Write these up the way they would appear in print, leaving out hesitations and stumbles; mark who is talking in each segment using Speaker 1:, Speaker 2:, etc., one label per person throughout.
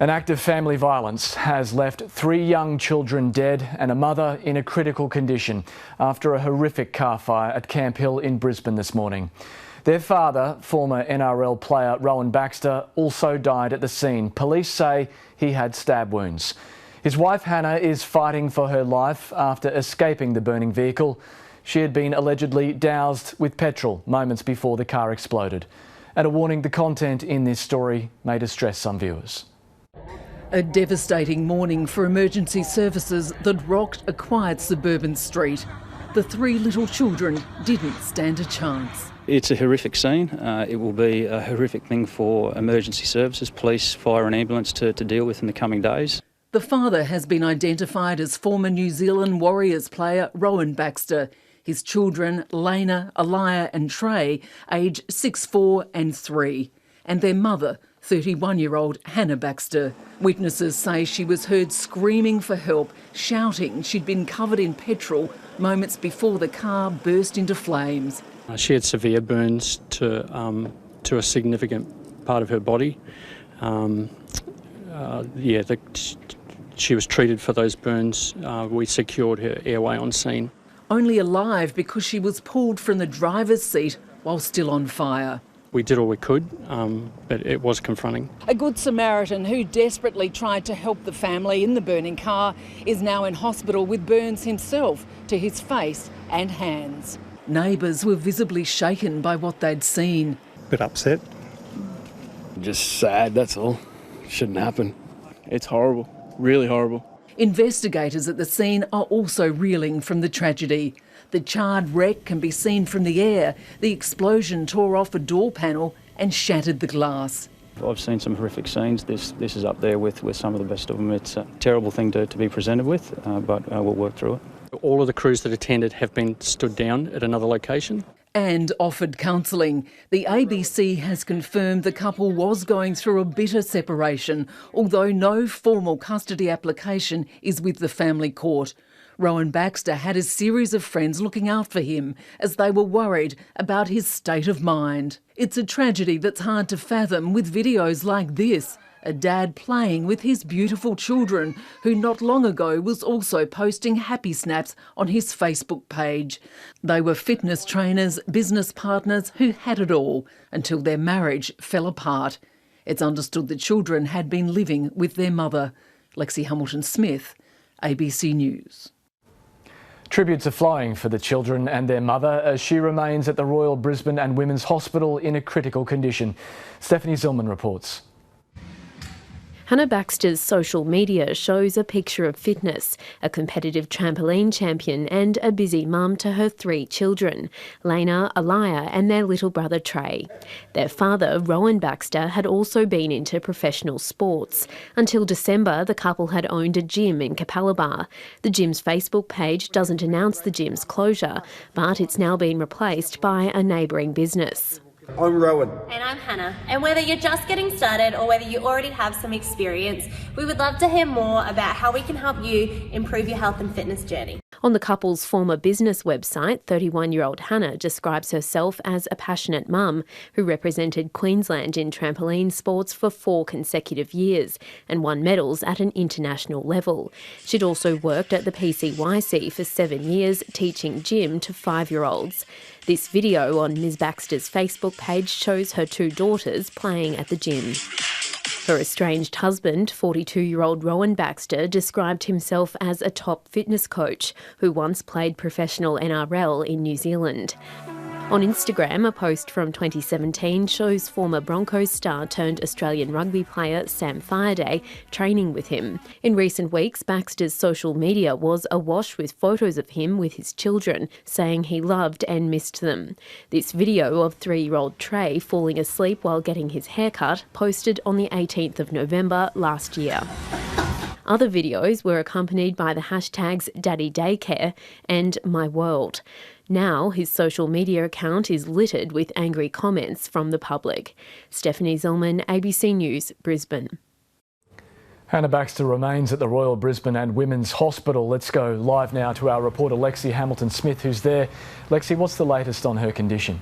Speaker 1: An act of family violence has left 3 young children dead and a mother in a critical condition after a horrific car fire at Camp Hill in Brisbane this morning. Their father, former NRL player Rowan Baxter, also died at the scene. Police say he had stab wounds. His wife Hannah is fighting for her life after escaping the burning vehicle. She had been allegedly doused with petrol moments before the car exploded. And a warning, the content in this story may distress some viewers.
Speaker 2: A devastating morning for emergency services that rocked a quiet suburban street. The 3 little children didn't stand a chance.
Speaker 3: It's a horrific scene. It will be a horrific thing for emergency services, police, fire and ambulance to deal with in the coming days.
Speaker 2: The father has been identified as former New Zealand Warriors player Rowan Baxter. His children, Lena, Aliyah and Trey, aged 6, 4 and 3. And their mother, 31-year-old Hannah Baxter. Witnesses say she was heard screaming for help, shouting she'd been covered in petrol moments before the car burst into flames.
Speaker 4: She had severe burns to a significant part of her body. She was treated for those burns. We secured her airway on scene.
Speaker 2: Only alive because she was pulled from the driver's seat while still on fire.
Speaker 4: We did all we could, but it was confronting.
Speaker 2: A Good Samaritan who desperately tried to help the family in the burning car is now in hospital with burns himself to his face and hands. Neighbours were visibly shaken by what they'd seen.
Speaker 5: Bit upset.
Speaker 6: Just sad, that's all. Shouldn't happen. It's horrible, really horrible.
Speaker 2: Investigators at the scene are also reeling from the tragedy. The charred wreck can be seen from the air. The explosion tore off a door panel and shattered the glass.
Speaker 3: I've seen some horrific scenes. This is up there with some of the best of them. It's a terrible thing to be presented with, but we'll work through it.
Speaker 4: All of the crews that attended have been stood down at another location.
Speaker 2: And offered counselling. The ABC has confirmed the couple was going through a bitter separation, although no formal custody application is with the family court. Rowan Baxter had a series of friends looking out for him as they were worried about his state of mind. It's a tragedy that's hard to fathom with videos like this. A dad playing with his beautiful children, who not long ago was also posting happy snaps on his Facebook page. They were fitness trainers, business partners who had it all until their marriage fell apart. It's understood the children had been living with their mother. Lexi Hamilton-Smith, ABC News.
Speaker 1: Tributes are flowing for the children and their mother as she remains at the Royal Brisbane and Women's Hospital in a critical condition. Stephanie Zillman reports.
Speaker 7: Hannah Baxter's social media shows a picture of fitness, a competitive trampoline champion and a busy mum to her 3 children, Lena, Aliyah and their little brother Trey. Their father, Rowan Baxter, had also been into professional sports. Until December, the couple had owned a gym in Capalaba. The gym's Facebook page doesn't announce the gym's closure, but it's now been replaced by a neighbouring business.
Speaker 8: I'm Rowan.
Speaker 9: And I'm Hannah. And whether you're just getting started or whether you already have some experience, we would love to hear more about how we can help you improve your health and fitness journey.
Speaker 7: On the couple's former business website, 31-year-old Hannah describes herself as a passionate mum who represented Queensland in trampoline sports for 4 consecutive years and won medals at an international level. She'd also worked at the PCYC for 7 years, teaching gym to 5-year-olds. This video on Ms Baxter's Facebook page shows her 2 daughters playing at the gym. Her estranged husband, 42-year-old Rowan Baxter, described himself as a top fitness coach who once played professional NRL in New Zealand. On Instagram, a post from 2017 shows former Broncos star turned Australian rugby player Sam Fireday training with him. In recent weeks, Baxter's social media was awash with photos of him with his children, saying he loved and missed them. This video of 3-year-old Trey falling asleep while getting his haircut posted on the 18th of November last year. Other videos were accompanied by the hashtags Daddy Daycare and My World. Now his social media account is littered with angry comments from the public. Stephanie Zillman, ABC News, Brisbane.
Speaker 1: Hannah Baxter remains at the Royal Brisbane and Women's Hospital. Let's go live now to our reporter Lexi Hamilton-Smith, who's there. Lexi, what's the latest on her condition?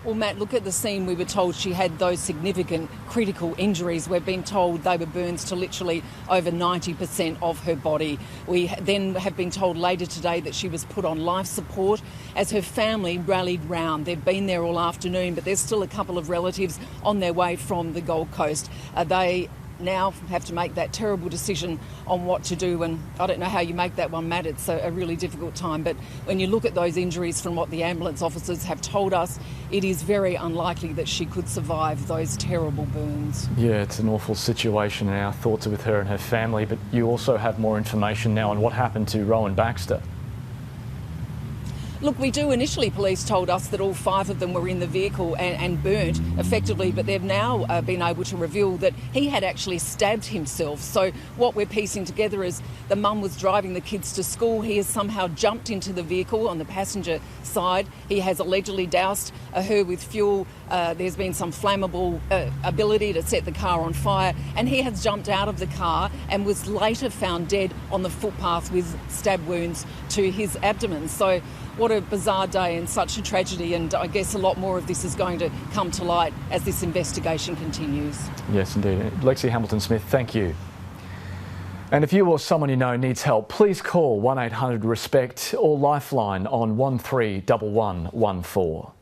Speaker 2: Well, Matt, look at the scene. We were told she had those significant critical injuries. We've been told they were burns to literally over 90% of her body. We then have been told later today that she was put on life support as her family rallied round. They've been there all afternoon, but there's still a couple of relatives on their way from the Gold Coast. They now have to make that terrible decision on what to do, and I don't know how you make that one, Matt. It's a really difficult time, but when you look at those injuries from what the ambulance officers have told us, it is very unlikely that she could survive those terrible burns.
Speaker 1: Yeah, it's an awful situation, and our thoughts are with her and her family, but you also have more information now on what happened to Rowan Baxter.
Speaker 2: Look, we do. Initially, police told us that all 5 of them were in the vehicle and burnt effectively, but they've now been able to reveal that he had actually stabbed himself. So what we're piecing together is the mum was driving the kids to school. He has somehow jumped into the vehicle on the passenger side. He has allegedly doused her with fuel. There's been some flammable ability to set the car on fire, and he has jumped out of the car and was later found dead on the footpath with stab wounds to his abdomen. So what a bizarre day and such a tragedy, and I guess a lot more of this is going to come to light as this investigation continues.
Speaker 1: Yes, indeed. Lexi Hamilton-Smith, thank you. And if you or someone you know needs help, please call 1800-RESPECT or Lifeline on 131114.